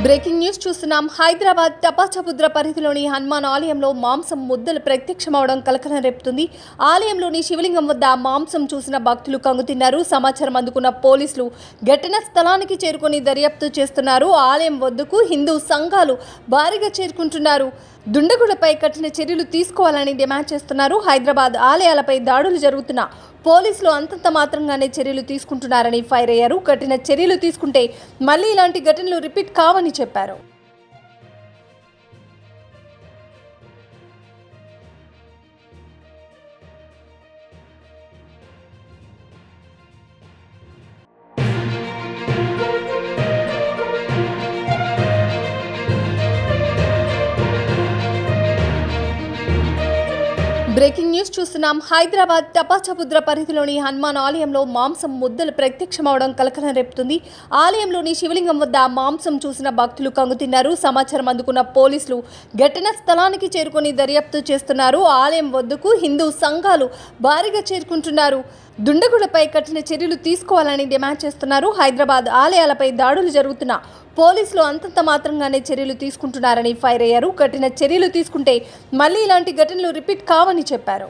Breaking news చూస్తున్నాం. హైదరాబాద్ టపాచపుద్ర పరిధిలోని హనుమాన్ ఆలయంలో మాంసం ముద్దలు ప్రత్యక్షమవడం కలకలం రేపుతుంది. ఆలయంలోని శివలింగం వద్ద మాంసం చూసిన భక్తులు కంగుతిన్నారు. సమాచారం అందుకున్న పోలీసులు ఘటనా స్థలానికి చేరుకొని దర్యాప్తు చేస్తున్నారు. ఆలయం వద్దకు హిందూ సంఘాలు భారీగా చేరుకుంటున్నారు. దుండగులపై కఠిన చర్యలు తీసుకోవాలని డిమాండ్ చేస్తున్నారు. హైదరాబాద్ ఆలయాలపై దాడులు జరుగుతున్న పోలీసులు అంతంత మాత్రంగానే చర్యలు తీసుకుంటున్నారని ఫైర్ అయ్యారు. కఠిన చర్యలు తీసుకుంటే మళ్ళీ ఇలాంటి ఘటనలు రిపీట్ కావని చెప్పారు. బ్రేకింగ్ న్యూస్ చూస్తున్నాం. హైదరాబాద్ టపాచపుద్ర పరిధిలోని హనుమాన్ ఆలయంలో మాంసం ముద్దలు ప్రత్యక్షమవడం కలకలం రేపుతుంది. ఆలయంలోని శివలింగం వద్ద మాంసం చూసిన భక్తులు కంగుతిన్నారు. సమాచారం అందుకున్న పోలీసులు ఘటనా స్థలానికి చేరుకొని దర్యాప్తు చేస్తున్నారు. ఆలయం వద్దకు హిందూ సంఘాలు భారీగా చేరుకుంటున్నారు. దుండగులపై కఠిన చర్యలు తీసుకోవాలని డిమాండ్ చేస్తున్నారు. హైదరాబాద్ ఆలయాలపై దాడులు జరుగుతున్న పోలీసులు అంతంత మాత్రంగానే చర్యలు తీసుకుంటున్నారని ఫైర్ అయ్యారు. కఠిన చర్యలు తీసుకుంటే మళ్ళీ ఇలాంటి ఘటనలు రిపీట్ కావని చెప్పారు.